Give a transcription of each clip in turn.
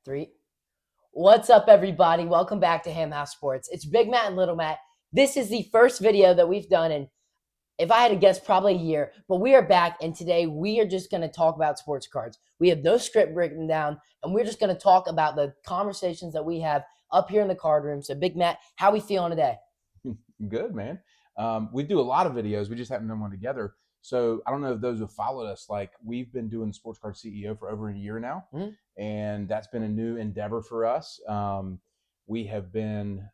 Three. What's up, everybody? Welcome back to Ham House Sports. It's Big Matt and Little Matt. This is the first video that we've done in, if I had to guess, probably a year. But we are back, and today we are just going to talk about sports cards. We have no script written down, and we're just going to talk about the conversations that we have up here in the card room. So, Big Matt, how we feeling today? Good, man. We do a lot of videos. We just haven't done one together. So I don't know if those who followed us, like we've been doing Sports Card CEO for over a year now, and that's been a new endeavor for us. We have been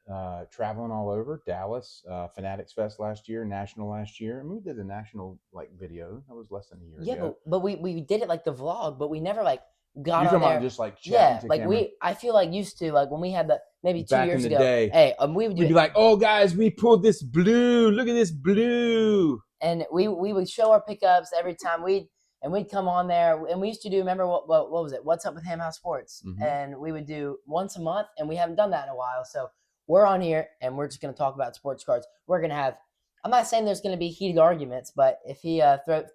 traveling all over Dallas, Fanatics Fest last year, National last year. I mean, we did the National video. That was less than a year ago. But we did it like the vlog, but we never got You're on talking there. about just like chatting to camera. I feel like used to, like when we had maybe 2 Back years in the ago. day. Hey, we would We'd be like, "Oh, guys, we pulled this blue. Look at this blue." And we would show our pickups every time we'd come on there, and we used to do, remember what was it? What's up with Ham House Sports? And we would do once a month, and we haven't done that in a while. So we're on here, and we're just going to talk about sports cards. We're going to have, I'm not saying there's going to be heated arguments, but if he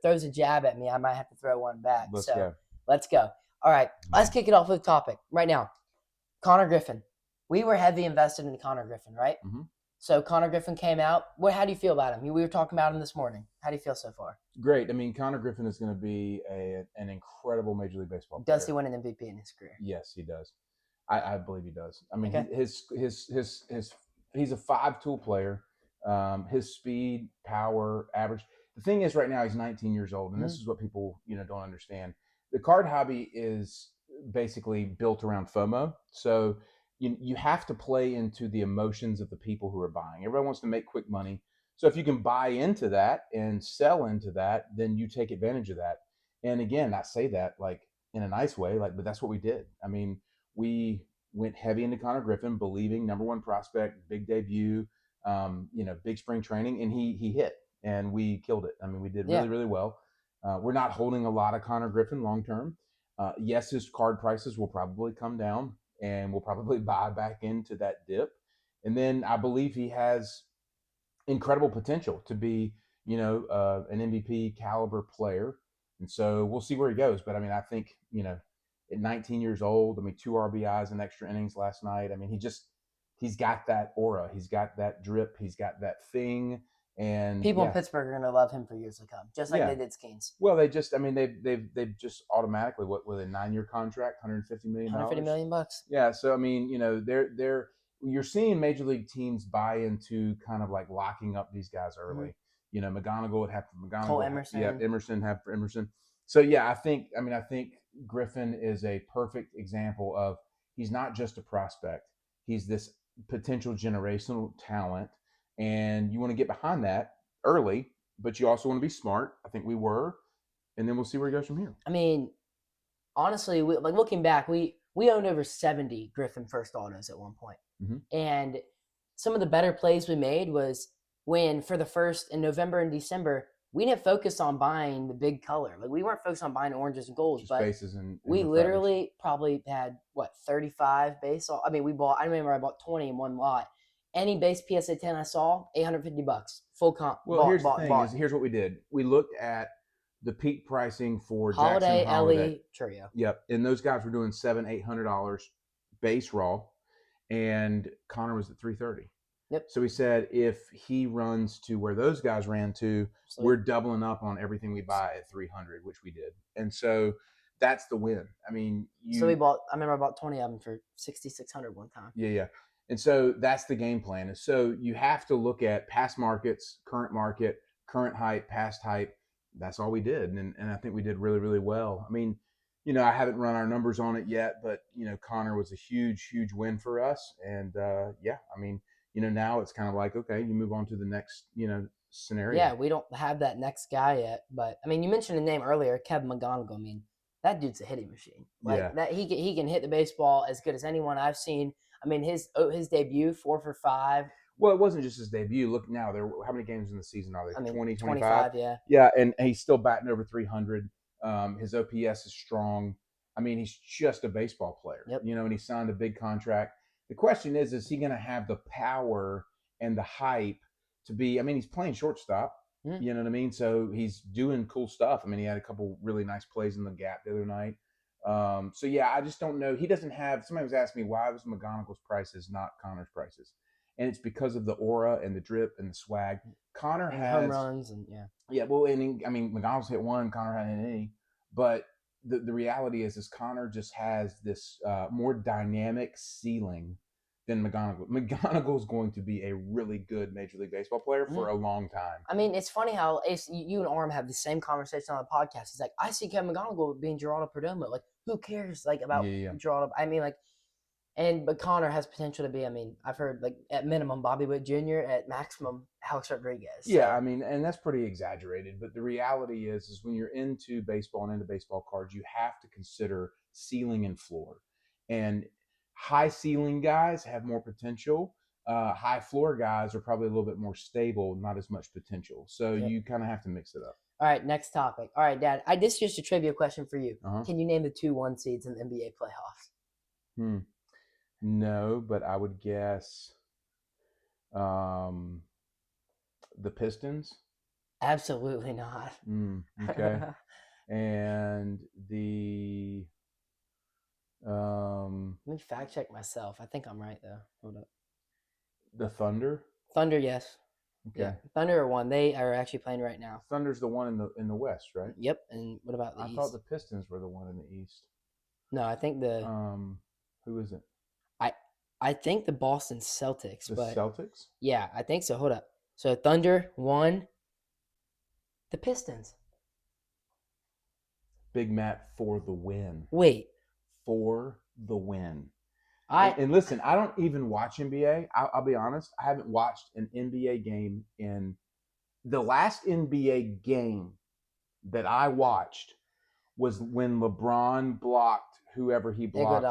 throws a jab at me, I might have to throw one back. Let's go. All right, let's kick it off with a topic right now. Connor Griffin. We were heavy invested in Connor Griffin, right? So Connor Griffin came out. How do you feel about him? We were talking about him this morning. How do you feel so far? Great. I mean, Connor Griffin is going to be an incredible Major League Baseball player. Does he win an MVP in his career? Yes, he does. I believe he does. I mean, his he's a 5-tool player. His speed, power, average. The thing is, right now he's 19 years old, and this is what people don't understand. The card hobby is basically built around FOMO. So you have to play into the emotions of the people who are buying. Everyone wants to make quick money. So if you can buy into that and sell into that, then you take advantage of that. And again, I say that like in a nice way, but that's what we did. I mean, we went heavy into Connor Griffin, believing number one prospect, big debut, big spring training, and he hit, and we killed it. I mean, we did really, really well. We're not holding a lot of Connor Griffin long term. Yes, his card prices will probably come down, and we'll probably buy back into that dip. And then I believe he has incredible potential to be, an MVP caliber player. And so we'll see where he goes. But I mean, I think, at 19 years old, I mean, 2 RBIs and extra innings last night. I mean, he's got that aura. He's got that drip. He's got that thing. And people in Pittsburgh are going to love him for years to come, just like they did Skeens. Well, they've just automatically, with a 9-year contract, $150 million. $150 million. Yeah. So I mean, you're seeing major league teams buy into kind of like locking up these guys early. McGonigal would have for McGonigal. Cole Emerson. Yeah, Emerson have for Emerson. So yeah, I think Griffin is a perfect example of, he's not just a prospect. He's this potential generational talent. And you want to get behind that early, but you also want to be smart. I think we were, and then we'll see where he goes from here. I mean, honestly, looking back, we owned over 70 Griffin first autos at one point. And some of the better plays we made was when, for the first in November and December, we didn't focus on buying the big color. Like, we weren't focused on buying oranges and golds, just but bases and we literally probably had 35 base. I mean, I remember I bought 20 in one lot. Any base PSA 10 I saw, $850, full comp. Well, here's the thing. Here's what we did. We looked at the peak pricing for Holiday, Jackson Holiday, Ellie, Churio. Yep, and those guys were doing $700-800 base raw, and Connor was at $330. Yep. So we said, if he runs to where those guys ran to, we're doubling up on everything we buy at $300, which we did, and so that's the win. I mean, so we bought. I remember I bought 20 of them for $6,600 one time. Yeah. And so that's the game plan. And so you have to look at past markets, current market, current hype, past hype. That's all we did. And I think we did really, really well. I mean, I haven't run our numbers on it yet, but, Connor was a huge, huge win for us. And, I mean, now it's kind of like, okay, you move on to the next, scenario. Yeah, we don't have that next guy yet. But, I mean, you mentioned a name earlier, Kevin McGonigal. I mean, that dude's a hitting machine. That he can hit the baseball as good as anyone I've seen. I mean, his debut, 4 for 5. Well, it wasn't just his debut. Look now, how many games in the season are they? I mean, 20, 25, yeah. Yeah, and he's still batting over 300. His OPS is strong. I mean, he's just a baseball player. Yep. And he signed a big contract. The question is he going to have the power and the hype to be? I mean, he's playing shortstop. You know what I mean? So he's doing cool stuff. I mean, he had a couple really nice plays in the gap the other night. So yeah, I just don't know. He doesn't have. Somebody was asking me why was McGonagall's prices not Connor's prices, and it's because of the aura and the drip and the swag. Connor And has home runs and yeah. Well, and I mean McGonagall's hit one, Connor hadn't hit any, but the reality is Connor just has this more dynamic ceiling than McGonagall. McGonagall is going to be a really good Major League Baseball player for a long time. I mean, it's funny how you and Arm have the same conversation on the podcast. He's like, I see Kevin McGonagall being Geraldo Perdomo. Like, who cares? Like about Geraldo. I mean, like, but Connor has potential to be. I mean, I've heard like at minimum Bobby Witt Jr. at maximum Alex Rodriguez. So. Yeah, I mean, and that's pretty exaggerated. But the reality is when you're into baseball and into baseball cards, you have to consider ceiling and floor. And high ceiling guys have more potential. High floor guys are probably a little bit more stable, not as much potential. So you kind of have to mix it up. All right, next topic. All right, Dad. This is just a trivia question for you. Can you name the 2-1 seeds in the NBA playoffs? No, but I would guess the Pistons. Absolutely not. Okay. And the let me fact check myself. I think I'm right though. Hold up. The Thunder? Thunder, yes. Okay. Yeah. Thunder are one. They are actually playing right now. Thunder's the one in the West, right? Yep. And what about the East? I thought the Pistons were the one in the East. No, I think the who is it? I think the Boston Celtics. The Celtics? Yeah, I think so. Hold up. So Thunder won. The Pistons. Big Matt for the win. Wait. For the win. And listen, I don't even watch NBA. I'll be honest. I haven't watched an NBA game in the last NBA game that I watched was when LeBron blocked whoever he blocked.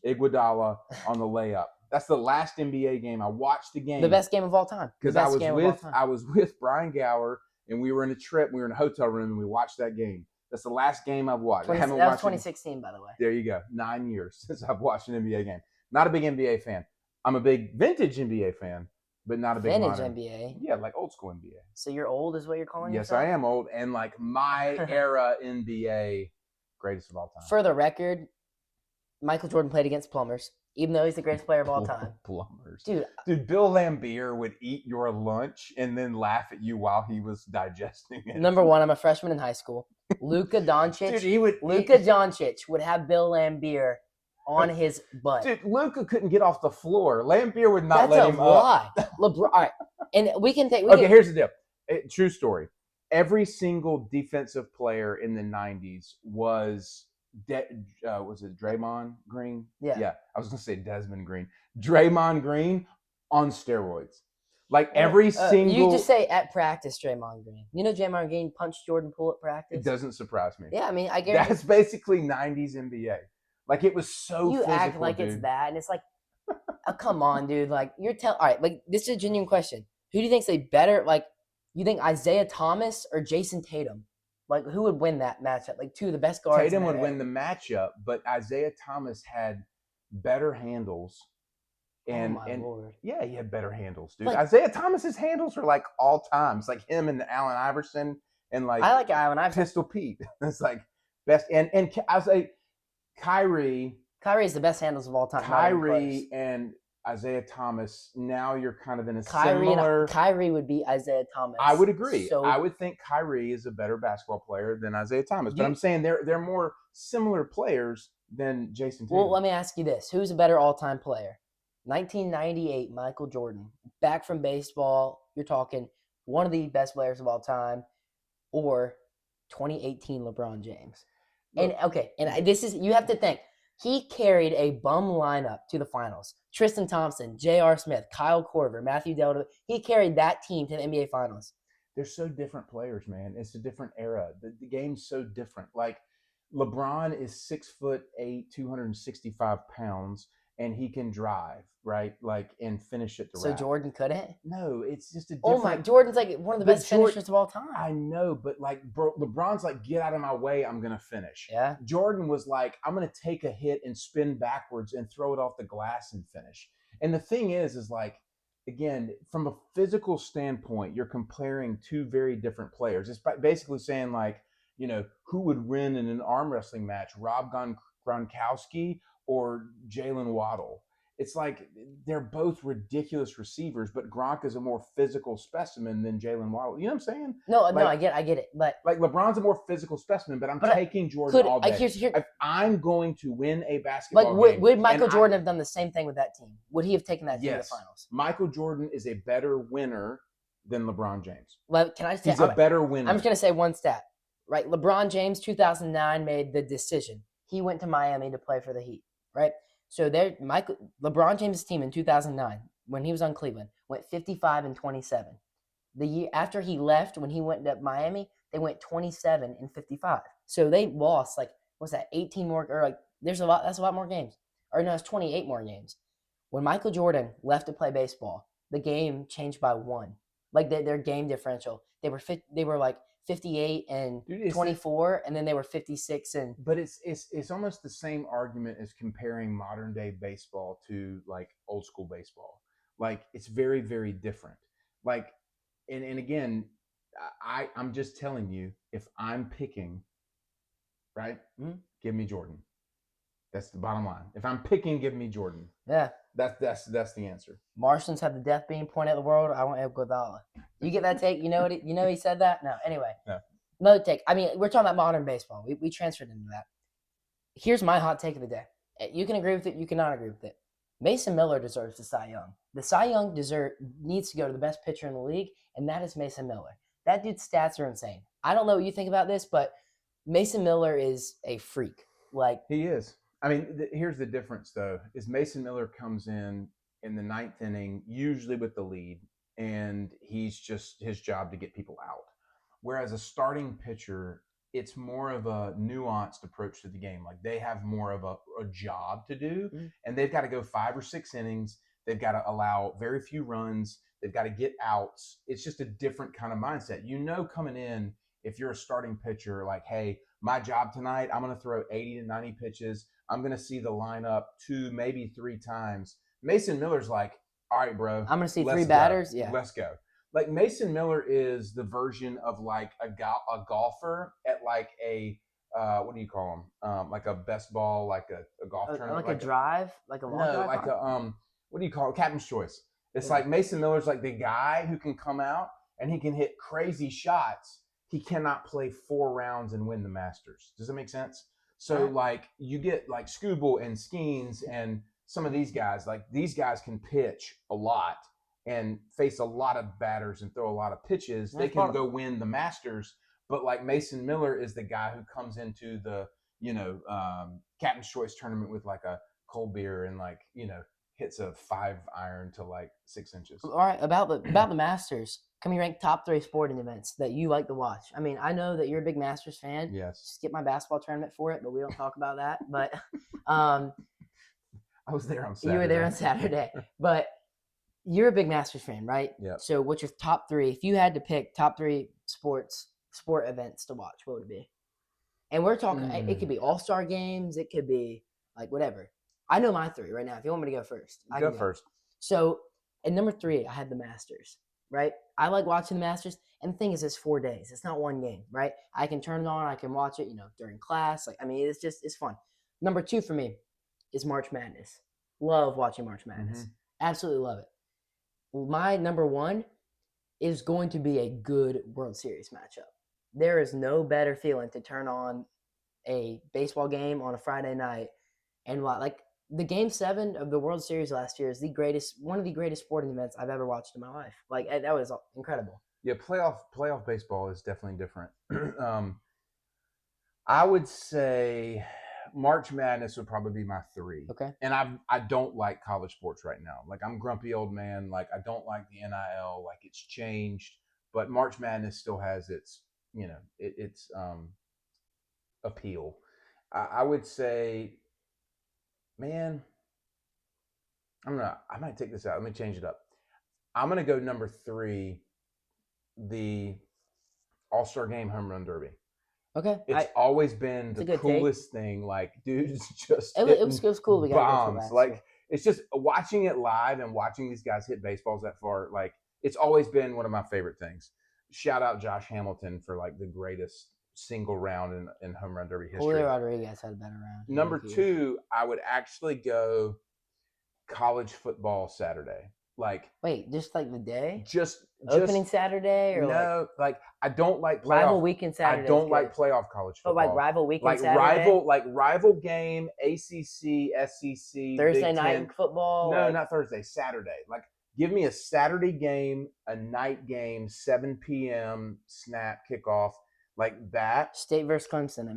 Iguodala on the layup. That's the last NBA game. I watched the game. The best game of all time. Because I was with Brian Gower and we were in a trip. We were in a hotel room and we watched that game. That's the last game I've watched. That was 2016, by the way. There you go. 9 years since I've watched an NBA game. Not a big NBA fan. I'm a big vintage NBA fan, but not a big modern. NBA? Yeah, like old school NBA. So you're old is what you're calling yourself? Yes, I am old. And like my era NBA, greatest of all time. For the record, Michael Jordan played against plumbers, even though he's the greatest player of all time. Plumbers. Dude, Bill Laimbeer would eat your lunch and then laugh at you while he was digesting it. Number one, I'm a freshman in high school. Luka Doncic. Dude, Doncic would have Bill Laimbeer on his butt. Dude, Luka couldn't get off the floor. Laimbeer would not let him up. That's a lie. LeBron. All right, and we can take. Here's the deal. True story. Every single defensive player in the '90s was it Draymond Green? Yeah. I was gonna say Desmond Green. Draymond Green on steroids. Like every single. You just say at practice, Draymond Green. You know, Draymond Green punched Jordan Poole at practice. It doesn't surprise me. Yeah, I mean, I guarantee that's basically '90s NBA. Like it was so. You physical, act like it's that, and it's like, oh, come on, dude. Like you're all right. Like this is a genuine question. Who do you think's a better? Like, you think Isaiah Thomas or Jason Tatum? Like, who would win that matchup? Like two of the best guards. Tatum would win the matchup, but Isaiah Thomas had better handles. And Lord. Yeah, he had better handles, dude. Like, Isaiah Thomas's handles are like all time. It's like him and Allen Iverson and like I like Allen Iverson. Pistol Pete. It's like best and I was like Kyrie is the best handles of all time. Kyrie and Isaiah Thomas. Now you're kind of in a similar. Kyrie would be Isaiah Thomas. I would agree. I would think Kyrie is a better basketball player than Isaiah Thomas. But I'm saying they're more similar players than Jason Tatum. Well, let me ask you this: who's a better all-time player? 1998, Michael Jordan, back from baseball. You're talking one of the best players of all time, or 2018 LeBron James. And this is you have to think. He carried a bum lineup to the finals. Tristan Thompson, J.R. Smith, Kyle Korver, Matthew Dellavedova. He carried that team to the NBA Finals. They're so different players, man. It's a different era. The game's so different. Like LeBron is 6'8", 265 pounds, and he can drive, right? Like and finish it. So Jordan couldn't? No, it's just a different. Oh my! Jordan's like one of the best finishers of all time. I know, but like, bro, LeBron's like, get out of my way, I'm gonna finish. Yeah. Jordan was like, I'm gonna take a hit and spin backwards and throw it off the glass and finish. And the thing is like, again, from a physical standpoint, you're comparing two very different players. It's basically saying like, you know, who would win in an arm wrestling match, Rob Gronkowski or Jalen Waddle. It's like they're both ridiculous receivers, but Gronk is a more physical specimen than Jalen Waddle. You know what I'm saying? No, Like, I get it. But like LeBron's a more physical specimen, but I'm taking Jordan all day. If I'm going to win a basketball game, would Michael Jordan have done the same thing with that team? Would he have taken that team to the finals? Michael Jordan is a better winner than LeBron James. Well, can I say he's a better winner? I'm just gonna say one stat. Right, LeBron James, 2009, made the decision. He went to Miami to play for the Heat. Right. So LeBron James' team in 2009, when he was on Cleveland, went 55-27. The year after he left, when he went to Miami, they went 27-55. So they lost 18 more, or that's a lot more games. Or no, it's 28 more games. When Michael Jordan left to play baseball, the game changed by 1. Their game differential, they were 58-24, and then they were 56 . But it's almost the same argument as comparing modern day baseball to old school baseball. It's very, very different. And again, I'm just telling you, if I'm picking, right, give me Jordan. That's the bottom line. If I'm picking, give me Jordan. Yeah. That's the answer. Martians have the death beam pointed at the world. I want Iguodala. You get that take? You know he said that? No. Anyway. No. Another take. I mean, we're talking about modern baseball. We transferred into that. Here's my hot take of the day. You can agree with it. You cannot agree with it. Mason Miller deserves the Cy Young. The Cy Young needs to go to the best pitcher in the league, and that is Mason Miller. That dude's stats are insane. I don't know what you think about this, but Mason Miller is a freak. He is. I mean, here's the difference, though, is Mason Miller comes in the 9th inning, usually with the lead, and he's just his job to get people out. Whereas a starting pitcher, it's more of a nuanced approach to the game. They have more of a job to do, and they've got to go 5 or 6 innings. They've got to allow very few runs. They've got to get outs. It's just a different kind of mindset. Coming in, if you're a starting pitcher, hey, my job tonight, I'm going to throw 80 to 90 pitches. I'm going to see the lineup 2, maybe 3 times. Mason Miller's all right, bro. I'm going to see 3 batters. Yeah. Let's go. Mason Miller is the version of a golfer at a what do you call them? A best ball, a golf tournament. A drive? A long drive? What do you call it? Captain's choice. It's Mason Miller's the guy who can come out and he can hit crazy shots. He cannot play 4 rounds and win the Masters. Does that make sense? So you get Skubal and Skeens and some of these guys. These guys can pitch a lot and face a lot of batters and throw a lot of pitches. They can go win the Masters. But Mason Miller is the guy who comes into the Captain's Choice tournament with a cold beer and hits a 5-iron to 6 inches. All right, about the Masters. Can we rank top 3 sporting events that you like to watch? I mean, I know that you're a big Masters fan. Yes. Skip my basketball tournament for it, but we don't talk about that. But I was there on Saturday. You were there on Saturday. But you're a big Masters fan, right? Yeah. So what's your top 3? If you had to pick top 3 sport events to watch, what would it be? And we're talking, it could be all-star games. It could be whatever. I know my 3 right now. If you want me to go first. I go first. So at number 3, I had the Masters. Right? I like watching the Masters. And the thing is, it's 4 days. It's not one game, right? I can turn it on. I can watch it, during class. It's fun. Number 2 for me is March Madness. Love watching March Madness. Mm-hmm. Absolutely love it. My number 1 is going to be a good World Series matchup. There is no better feeling to turn on a baseball game on a Friday night and the Game 7 of the World Series last year is one of the greatest sporting events I've ever watched in my life. That was incredible. Yeah, playoff baseball is definitely different. I would say March Madness would probably be my 3. Okay. And I don't like college sports right now. I'm grumpy old man. I don't like the NIL. It's changed, but March Madness still has its appeal. I would say, man, I might take this out. Let me change it up. I'm gonna go number 3, the All-Star Game Home Run Derby. Okay. It's always been the coolest thing. Dudes just it was cool. We got bombs. It's just watching it live and watching these guys hit baseballs that far. It's always been one of my favorite things. Shout out Josh Hamilton for the greatest single round in home run derby history. Julio Rodriguez had a better round. Number two, I would actually go college football Saturday. Like, wait, just like the day, just opening Saturday, or no, like I don't like playoff. rival weekend Saturday. I don't like playoff college football. But like rival weekend like Saturday, rival game, ACC, SEC, Thursday Big night Ten. football. No, not Thursday, Saturday. Like, give me a Saturday game, a night game, 7 p.m. snap kickoff, like that. State versus Clemson.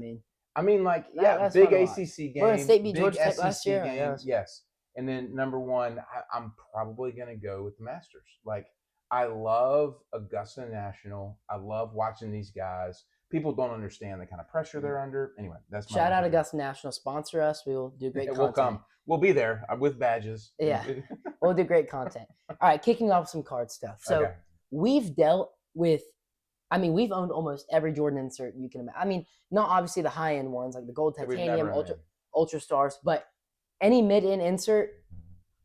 I mean, like, that's big fun to ACC game. Well, State beat big Georgia Tech SEC last year. game. Yes. And then number one, I'm probably going to go with the Masters. Like, I love Augusta National. I love watching these guys. People don't understand the kind of pressure they're under. Anyway, that's my shout out Augusta National. Sponsor us. We will do great content. We'll come. We'll be there with badges. Yeah. We'll do great content. All right, kicking off some card stuff. So we've dealt with, we've owned almost every Jordan insert you can imagine. I mean, not obviously the high-end ones like the gold titanium, ultra stars, but any mid-end insert,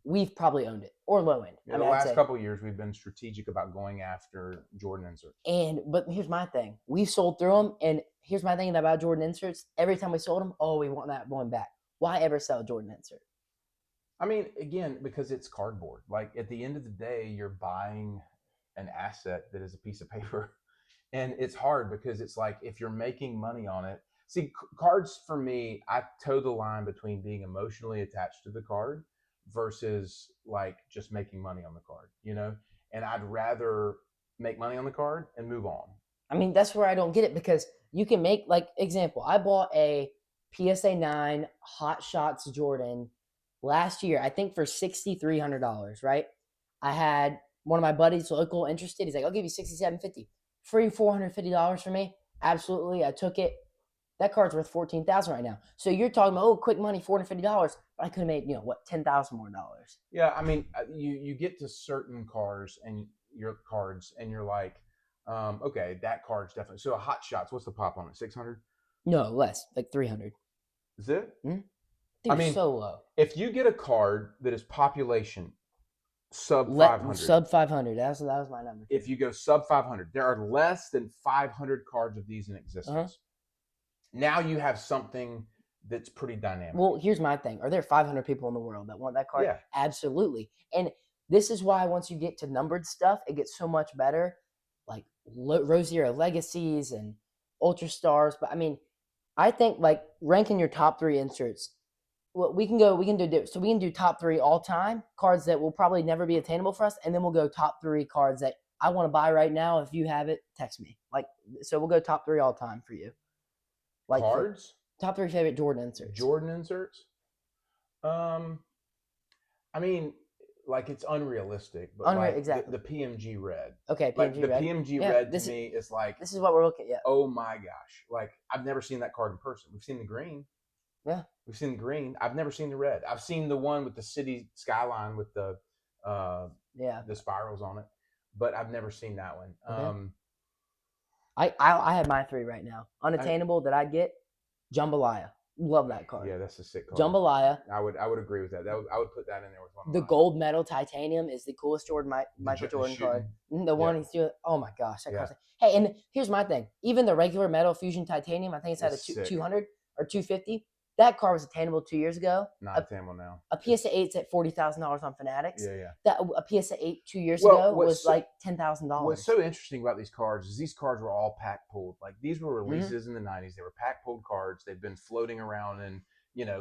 we've probably owned it, or low-end. Yeah, the last couple of years, we've been strategic about going after Jordan inserts. But here's my thing. We've sold through them, and here's my thing about Jordan inserts. Every time we sold them, we want that one back. Why ever sell Jordan insert? I mean, again, because it's cardboard. Like, at the end of the day, you're buying an asset that is a piece of paper. And it's hard because it's like, if you're making money on it. See, cards for me, I toe the line between being emotionally attached to the card versus like just making money on the card, And I'd rather make money on the card and move on. I mean, that's where I don't get it, because you can make, like, example, I bought a PSA 9 Hot Shots Jordan last year, I think for $6,300, right? I had one of my buddies, local, interested. He's like, I'll give you $6,750. Free $450 for me. Absolutely. I took it. That card's worth $14,000 right now. So you're talking about, quick money, $450, but I could have made, $10,000 more dollars. Yeah, I mean, you get to certain cards and you're like, okay, that card's definitely. So a Hot Shots, what's the pop on it? 600? No, less, like 300. Is it? Mm-hmm. Dude, so low. If you get a card that is population sub 500. Sub 500. That was my number. If you go sub 500, there are less than 500 cards of these in existence. Uh-huh. Now you have something that's pretty dynamic. Well, here's my thing. Are there 500 people in the world that want that card? Yeah. Absolutely. And this is why once you get to numbered stuff, it gets so much better. Like Rosier Legacies and Ultra Stars. But I mean, I think like ranking your top 3 inserts, well, we can do top 3 all time cards that will probably never be attainable for us, and then we'll go top 3 cards that I want to buy right now. If you have it, text me. So we'll go top 3 all time for you. Like cards? Top 3 favorite Jordan inserts. Jordan inserts? I mean, like, it's unrealistic, but exactly. The PMG red. Okay, PMG red. The red. PMG red to me is like, this is what we're looking at. Oh my gosh. Like, I've never seen that card in person. We've seen the green. Yeah. We've seen the green. I've never seen the red. I've seen the one with the city skyline with the spirals on it, but I've never seen that one. Okay. I have my 3 right now. Unattainable that I'd get, Jambalaya. Love that card. Yeah, that's a sick card. Jambalaya. I would agree with that. I would put that in there with one. The gold medal titanium is the coolest Michael Jordan card. The one he's doing. Oh my gosh, that card's. Hey, and here's my thing. Even the regular metal fusion titanium, I think it's at a 200 or 250. That card was attainable 2 years ago. Not attainable now. A PSA 8's at $40,000 on Fanatics. Yeah. A PSA 8 2 years ago was like $10,000. What's so interesting about these cards is these cards were all pack pulled. Like, these were releases in the 90s. They were pack pulled cards. They've been floating around in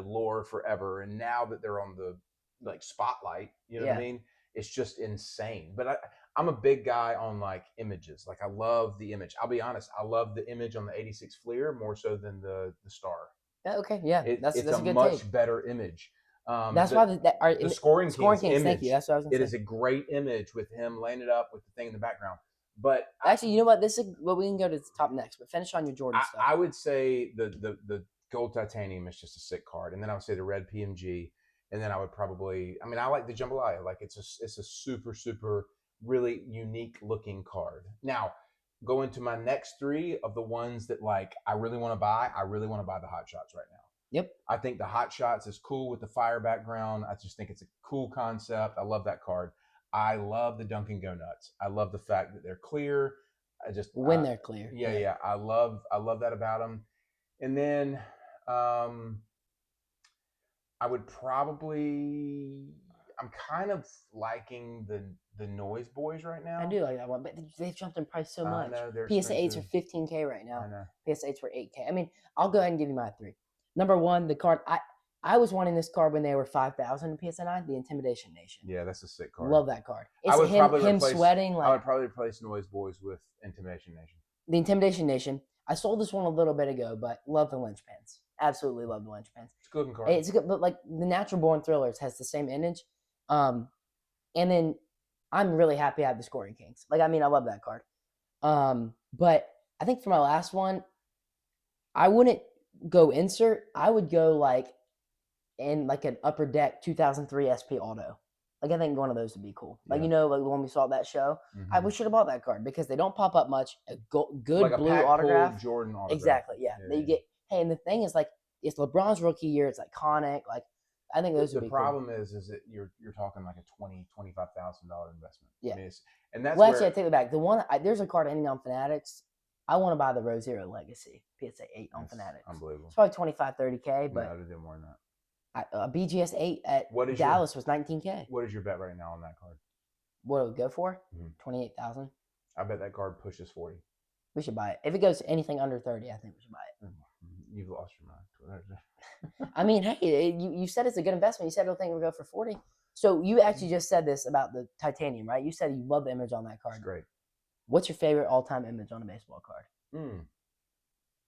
lore forever, and now that they're on the spotlight, what I mean? It's just insane. But I'm a big guy on images. Like, I love the image. I'll be honest. I love the image on the 86 Fleer more so than the Star. Yeah, okay, yeah, that's a good much better image. That's why the Scoring Kings image. Thank you. That's what I was going to say. It is a great image with him laying it up with the thing in the background. But actually, you know what? This is we can go to the top next. But finish on your Jordan stuff. I would say the gold titanium is just a sick card, and then I would say the red PMG, and then I would probably. I mean, I like the Jambalaya. Like, it's a super really unique looking card. Now, go into my next 3 of the ones that I really want to buy. I really want to buy the Hot Shots right now. Yep. I think the Hot Shots is cool with the fire background. I just think it's a cool concept. I love that card. I love the Dunkin' Go Nuts. I love the fact that they're clear. when they're clear. Yeah. I love that about him. And then I would probably. I'm kind of liking the Noise Boys right now. I do like that one, but they've jumped in price so much. I know, PSA 8s are $15K right now. I know. PSA 8s were $8K. I mean, I'll go ahead and give you my 3. Number 1, the card. I was wanting this card when they were 5,000 in PSA 9, the Intimidation Nation. Yeah, that's a sick card. Love that card. It's him sweating. I would probably replace Noise Boys with Intimidation Nation. The Intimidation Nation. I sold this one a little bit ago, but love the Lynchpins. Absolutely love the Lynchpins. It's a good card. It's good, but like the Natural Born Thrillers has the same image. And then I'm really happy I have the Scoring Kings. Like, I mean, I love that card. But I think for my last one, I wouldn't go insert. I would go like in like an Upper Deck 2003 SP Auto. Like, I think one of those would be cool. Like, like when we saw that show, we should have bought that card because they don't pop up much. A good like blue autograph. Jordan autograph. Exactly, yeah. You get, hey, and the thing is, like, it's LeBron's rookie year. It's iconic. Like, I think those would be cool. The problem is that you're talking like a $20,000-$25,000 investment. Yeah. I mean, and that's actually, I take it back. The one there's a card ending on Fanatics. I want to buy the Rozier Legacy PSA 8 on Fanatics. Unbelievable. It's probably $25-$30K, but no, I did more than that. A BGS 8 at Dallas was $19K. What is your bet right now on that card? What would it go for? $28,000. I bet that card pushes 40. We should buy it. If it goes anything under 30, I think we should buy it. You've lost your mind. I mean, hey, you said it's a good investment. You said it'll think it would go for 40. So you actually just said this about the titanium, right? You said you love the image on that card. It's great. What's your favorite all-time image on a baseball card?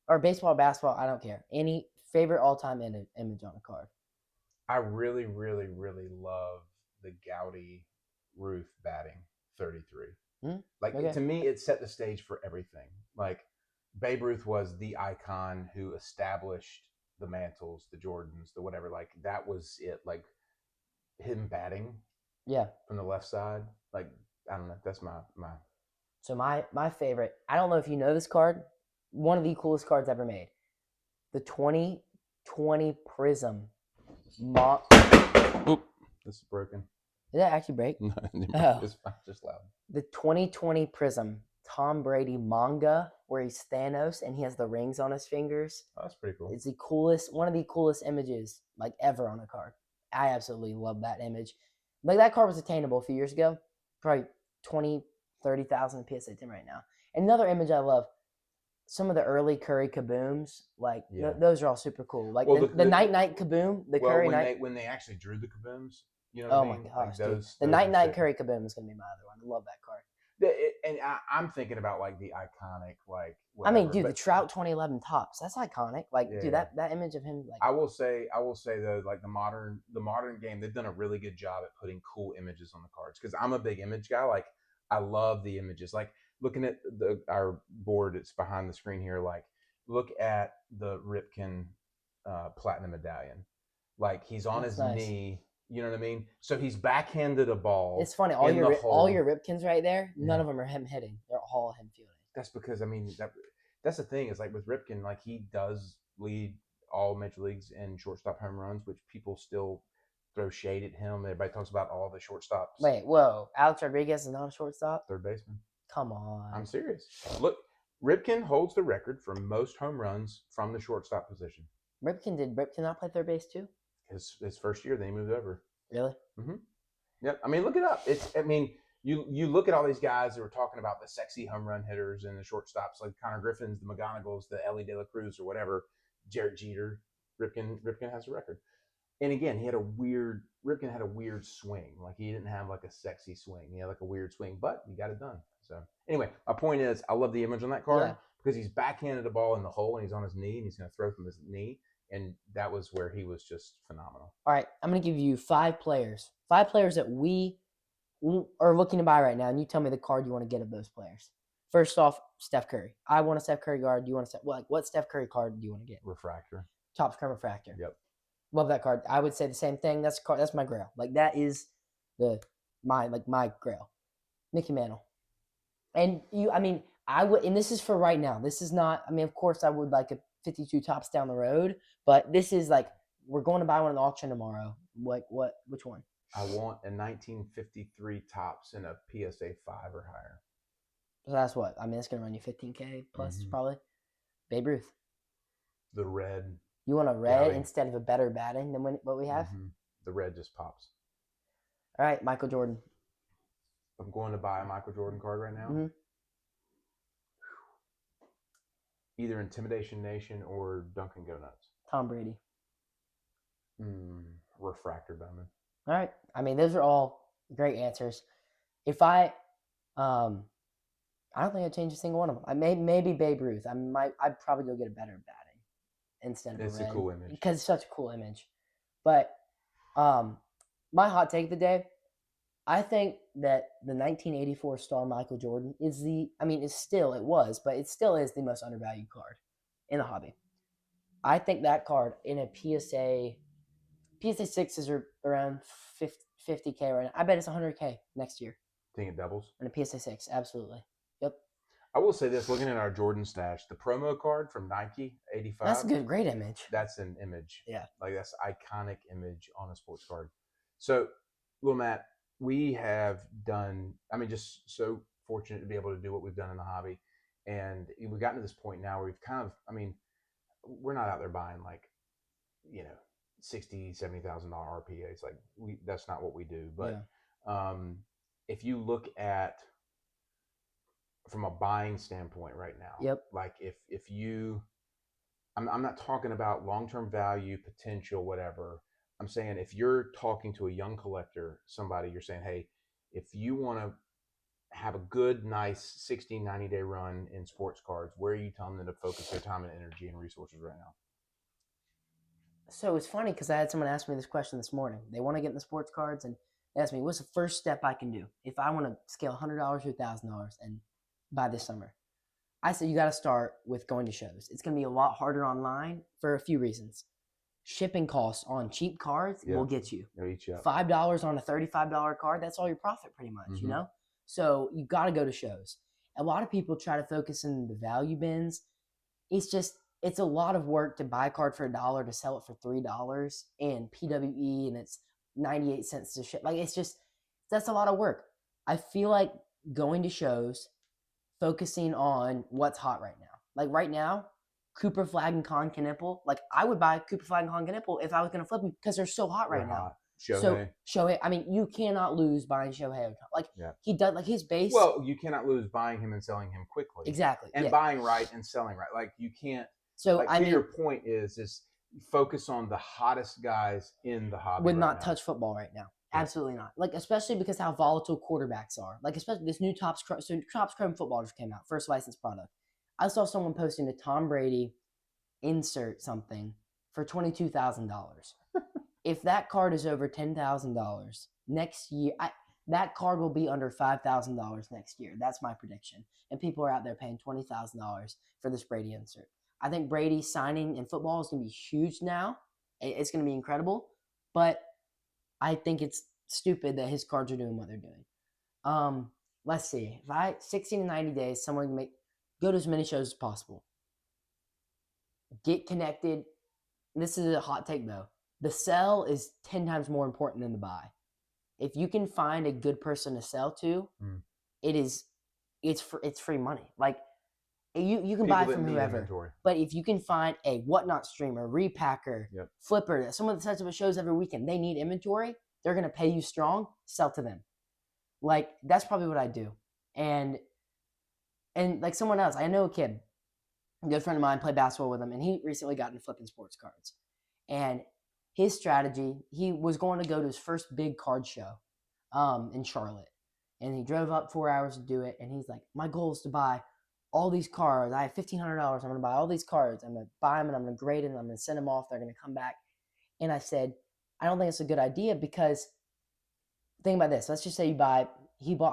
Or baseball, basketball, I don't care. Any favorite all-time image on a card? I really, really, really love the Gowdy Ruth batting 33. Like, to me, it set the stage for everything. Like, Babe Ruth was the icon who established the Mantles, the Jordans, the whatever. Like, that was it. Like, him batting from the left side. Like, I don't know. That's my. So my favorite, I don't know if you know this card, one of the coolest cards ever made. The 2020 Prism. Oop, this is broken. Did that actually break? No, it's just loud. The 2020 Prism Tom Brady manga where he's Thanos and he has the rings on his fingers. Oh, that's pretty cool. It's the coolest, one of the coolest images like ever on a card. I absolutely love that image. Like, that card was attainable a few years ago. Probably 20, 30,000 PSA 10 right now. Another image I love, some of the early Curry Kabooms, like those are all super cool. Like the Night Kaboom, Curry Night. When they actually drew the Kabooms, you know. Oh my gosh, like the Night Curry Kaboom is gonna be my other one. I love that card. And I'm thinking about like the iconic, like. Whatever, I mean, dude, the Trout 2011 tops, that's iconic. Like, dude, that image of him. Like, I will say though, like the modern game, they've done a really good job at putting cool images on the cards. Because I'm a big image guy. Like, I love the images. Like, looking at our board, it's behind the screen here. Like, look at the Ripken platinum medallion. Like, he's on his knee. You know what I mean? So he's backhanded a ball. It's funny. All your Ripkins right there, none of them are him hitting. They're all him fielding. That's because, I mean, that's the thing is, like, with Ripken, like, he does lead all major leagues in shortstop home runs, which people still throw shade at him. Everybody talks about all the shortstops. Wait, whoa. Alex Rodriguez is not a shortstop? Third baseman. Come on. I'm serious. Look, Ripken holds the record for most home runs from the shortstop position. Did Ripken not play third base too? His first year, then he moved over. Really? Mm-hmm. Yep. I mean, look it up. You look at all these guys that were talking about the sexy home run hitters and the shortstops, like Connor Griffins, the McGonagalls, the Ellie De La Cruz, or whatever, Jarrett Jeter. Ripken has a record. And again, Ripken had a weird swing. Like, he didn't have like a sexy swing. He had like a weird swing, but he got it done. So anyway, my point is, I love the image on that card because he's backhanded the ball in the hole and he's on his knee and he's going to throw from his knee. And that was where he was just phenomenal. All right, I'm going to give you 5 players that we are looking to buy right now, and you tell me the card you want to get of those players. First off, Steph Curry. I want a Steph Curry card. Do you want what Steph Curry card do you want to get? Refractor. Topps Chrome Refractor. Yep. Love that card. I would say the same thing. That's my grail. Like, that is my grail. Mickey Mantle. And and this is for right now. This is not, I mean, of course I would like a 52 Topps down the road, but this is like, we're going to buy one at the auction tomorrow. Which one? I want a 1953 Topps in a PSA 5 or higher. So that's what I mean. It's gonna run you 15K plus probably. Babe Ruth. The red. You want a red Galley. instead of a better batting than what we have? The red just pops. All right, Michael Jordan. I'm going to buy a Michael Jordan card right now. Mm-hmm. Either Intimidation Nation or Dunkin' Go Nuts. Tom Brady. Refractor Bowman. All right. I mean, those are all great answers. If I don't think I'd change a single one of them. Maybe Babe Ruth. I'd probably go get a better batting instead of It's a red. a cool image. Because it's such a cool image. But my hot take of the day, I think that the 1984 star Michael Jordan it still is the most undervalued card in the hobby. I think that card in a PSA 6s are around 50K right now. I bet it's 100K next year. Think it doubles? In a PSA 6, absolutely. Yep. I will say this, looking at our Jordan stash, the promo card from Nike, 85. That's a great image. That's an image. Yeah. Like, that's an iconic image on a sports card. So, Lil Matt, we have done, just so fortunate to be able to do what we've done in the hobby. And we've gotten to this point now where we've kind of, we're not out there buying $60,000, $70,000 RPAs. Like, that's not what we do. But if you look at from a buying standpoint right now, yep. Like if you, I'm not talking about long-term value, potential, whatever. I'm saying if you're talking to a young collector, somebody, you're saying, hey, if you want to have a good, nice 60, 90-day run in sports cards, where are you telling them to focus their time and energy and resources right now? So it's funny because I had someone ask me this question this morning. They want to get in the sports cards and they asked me, what's the first step I can do if I want to scale $100 to $1,000 and buy this summer? I said, you got to start with going to shows. It's going to be a lot harder online for a few reasons. Shipping costs on cheap cards will get you. It'll eat you up. $5 on a $35 card, that's all your profit pretty much, you know? So you got to go to shows. A lot of people try to focus in the value bins. It's a lot of work to buy a card for $1 to sell it for $3 and PWE, and it's 98 cents to ship. Like, that's a lot of work. I feel like going to shows, focusing on what's hot right now. Like right now, Cooper Flag and Con Knipple. Like, I would buy Cooper Flag and Con Knipple if I was going to flip them because they're so hot right now. Shohei. So Shohei, you cannot lose buying Shohei. Like, he does, like, his base. Well, you cannot lose buying him and selling him quickly. Exactly. And buying right and selling right. Like, you can't. So, your point is focus on the hottest guys in the hobby. Would not touch football right now. Absolutely not. Like, especially because how volatile quarterbacks are. Like, especially this new Topps Chrome football just came out, first licensed product. I saw someone posting a Tom Brady insert something for $22,000. If that card is over $10,000 next year, that card will be under $5,000 next year. That's my prediction. And people are out there paying $20,000 for this Brady insert. I think Brady signing in football is going to be huge now. It's going to be incredible. But I think it's stupid that his cards are doing what they're doing. Let's see. If 60 to 90 days, someone can go to as many shows as possible. Get connected. This is a hot take, though. The sell is 10 times more important than the buy. If you can find a good person to sell to, it's free money. Like, you can buy from whoever. Inventory. But if you can find a whatnot streamer, repacker, flipper, someone that sets up shows every weekend, they need inventory, they're going to pay you strong, sell to them. Like, that's probably what I do. And like someone else, I know a kid, a good friend of mine, played basketball with him, and he recently got into flipping sports cards. And his strategy, he was going to go to his first big card show in Charlotte. And he drove up 4 hours to do it. And he's like, my goal is to buy all these cards. I have $1,500. I'm going to buy all these cards. I'm going to buy them and I'm going to grade them. And I'm going to send them off. They're going to come back. And I said, I don't think it's a good idea because think about this. Let's just say I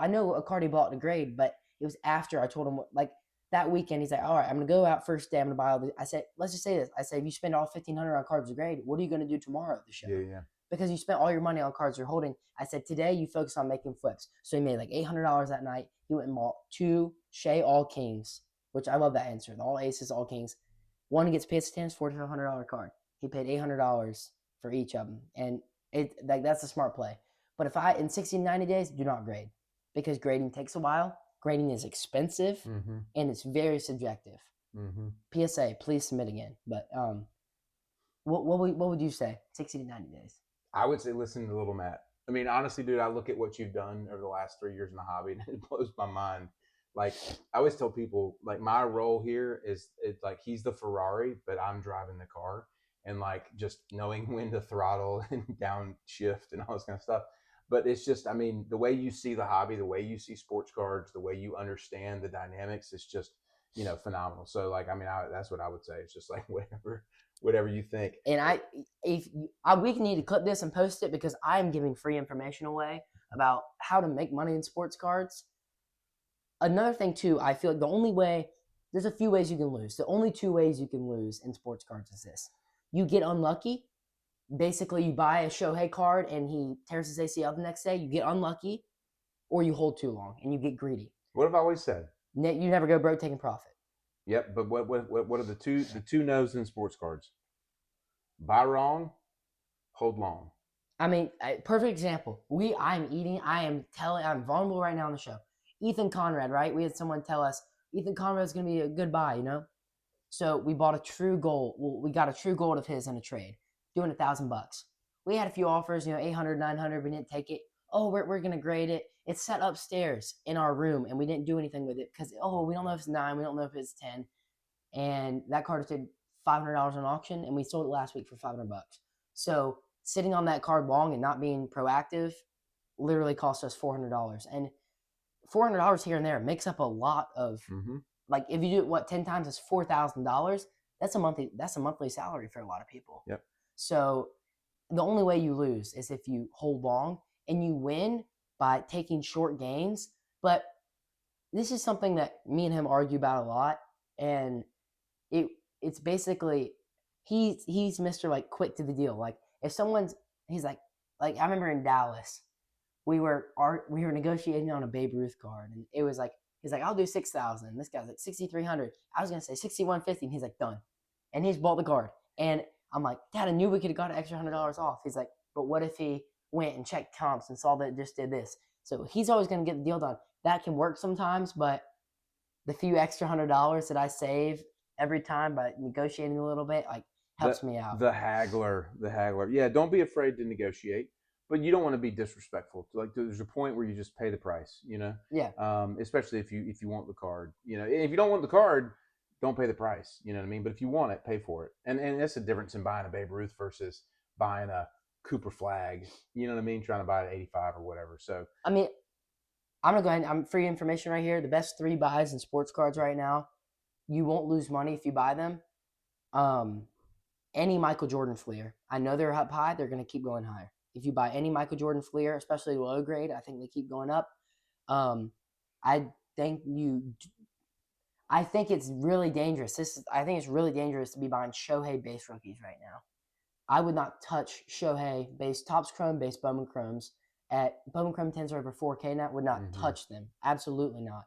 know a card he bought to grade, but it was after I told him, like, that weekend, he's like, all right, I'm going to go out first day. I'm going to buy all these. I said, let's just say this. I said, if you spend all $1,500 on cards to grade, what are you going to do tomorrow at the show? Yeah. Because you spent all your money on cards you're holding. I said, today you focus on making flips. So he made like $800 that night. He went and bought 2 Shea All Kings, which I love that answer. The All Aces, All Kings. One gets PSA 10, $4,500 card. He paid $800 for each of them. And that's a smart play. But if in 60 to 90 days, do not grade. Because grading takes a while. grading is expensive and it's very subjective. PSA, please submit again. But what would you say? 60 to 90 days. I would say listen to Little Matt. I mean, honestly, dude, I look at what you've done over the last 3 years in the hobby, and it blows my mind. Like, I always tell people, like, my role here is it's like he's the Ferrari, but I'm driving the car, and like just knowing when to throttle and downshift and all this kind of stuff. But it's just, I mean, the way you see the hobby, the way you see sports cards, the way you understand the dynamics, it's just, phenomenal. So, like, I mean, that's what I would say. It's just like whatever you think. And we need to clip this and post it because I'm giving free information away about how to make money in sports cards. Another thing too, I feel like the only way, there's a few ways you can lose. The only two ways you can lose in sports cards is this. You get unlucky. Basically, you buy a Shohei card and he tears his ACL the next day. You get unlucky, or you hold too long and you get greedy. What have I always said? You never go broke taking profit. Yep, but what are the two no's in sports cards? Buy wrong, hold long. I mean, perfect example. I'm vulnerable right now on the show. Ethan Conrad, right? We had someone tell us Ethan Conrad's going to be a good buy, So we bought a true gold. Well, we got a true gold of his in a trade, doing $1,000. We had a few offers, 800, 900. We didn't take it. Oh, we're going to grade it. It's set upstairs in our room, and we didn't do anything with it because, we don't know if it's 9. We don't know if it's 10. And that card is $500 on auction, and we sold it last week for $500. So sitting on that card long and not being proactive literally cost us $400. And $400 here and there makes up a lot of like if you do it 10 times, it's $4,000. That's a monthly salary for a lot of people. Yep. So the only way you lose is if you hold long, and you win by taking short gains. But this is something that me and him argue about a lot, and it's basically he's Mr. like quick to the deal. Like if he's like I remember in Dallas, we were negotiating on a Babe Ruth card, and it was like he's like, I'll do 6,000. This guy's like 6,300. I was gonna say 6,150, and he's like, done. And he's bought the card, and I'm like, Dad, I knew we could have got an extra $100 off. He's like, but what if he went and checked comps and saw that it just did this? So he's always gonna get the deal done. That can work sometimes, but the few extra $100 that I save every time by negotiating a little bit, like helps me out. The haggler. Yeah, don't be afraid to negotiate, but you don't want to be disrespectful. Like there's a point where you just pay the price, Yeah. Especially if you want the card, if you don't want the card, don't pay the price. You know what I mean? But if you want it, pay for it. And that's the difference in buying a Babe Ruth versus buying a Cooper Flag. You know what I mean? Trying to buy it at 85 or whatever. So I mean, I'm gonna go ahead. I'm free information right here. The best 3 buys in sports cards right now. You won't lose money if you buy them. Any Michael Jordan Fleer. I know they're up high. They're gonna keep going higher. If you buy any Michael Jordan Fleer, especially low grade, I think they keep going up. I think it's really dangerous. I think it's really dangerous to be buying Shohei base rookies right now. I would not touch Shohei base Topps Chrome base Bowman Chromes at Bowman Chrome 10s are over 4K now. Would not touch them. Absolutely not.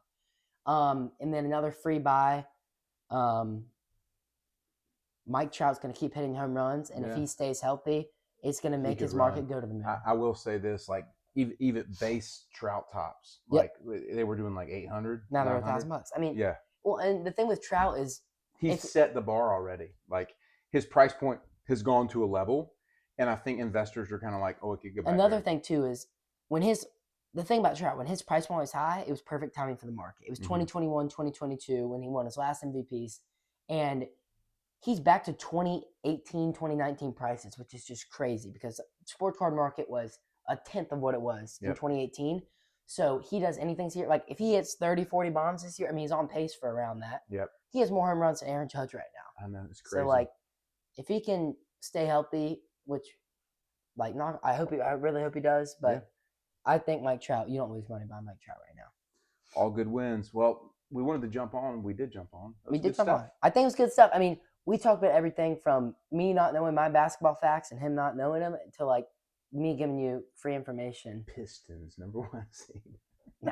And then another free buy. Mike Trout's going to keep hitting home runs, and if he stays healthy, it's going to make his market go to the moon. I will say this, like even base Trout tops, like they were doing like 800. Now they're $1,000. I mean, yeah. Well, and the thing with Trout is he's set the bar already. Like his price point has gone to a level, and I think investors are kind of like, oh, it could go back. Another thing too is the thing about Trout, when his price point was high, it was perfect timing for the market. It was 2021, 2022 when he won his last MVPs, and he's back to 2018, 2019 prices, which is just crazy because the sports card market was a tenth of what it was in 2018. So he does anything here. Like if he hits 30, 40 bombs this year, I mean, he's on pace for around that. Yep. He has more home runs than Aaron Judge right now. I know, it's crazy. So like, if he can stay healthy, which I really hope he does, but I think Mike Trout, you don't lose money buying Mike Trout right now. All good wins. Well, we wanted to jump on. We did jump on. We did jump on. I think it was good stuff. I mean, we talked about everything from me not knowing my basketball facts and him not knowing them to like me giving you free information. Pistons, number 1 seed.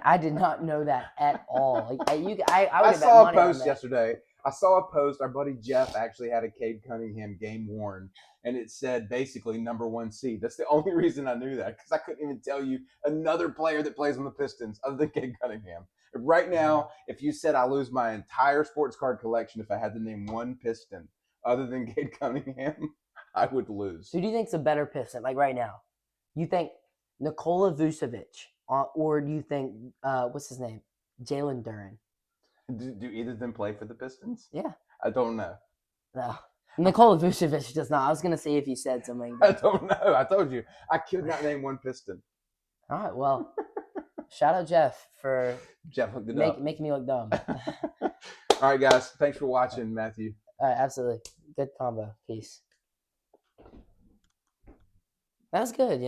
I did not know that at all. Like, I would I have bet saw a money on post that. yesterday. I saw a post. Our buddy Jeff actually had a Cade Cunningham game worn, and it said basically #1 seed. That's the only reason I knew that, because I couldn't even tell you another player that plays on the Pistons other than Cade Cunningham. Right now, if you said I lose my entire sports card collection if I had to name one Piston other than Cade Cunningham, I would lose. Who do you think's a better Piston? Like right now, you think Nikola Vucevic, or do you think what's his name, Jalen Duren? Do either of them play for the Pistons? Yeah. I don't know. No. Nikola Vucevic does not. I was gonna say if you said something. I don't know. I told you I could not name one Piston. All right. Well, shout out Jeff for Jeff hooked it up. making me look dumb. All right, guys. Thanks for watching, Matthew. All right. Absolutely. Good combo. Peace. That was good.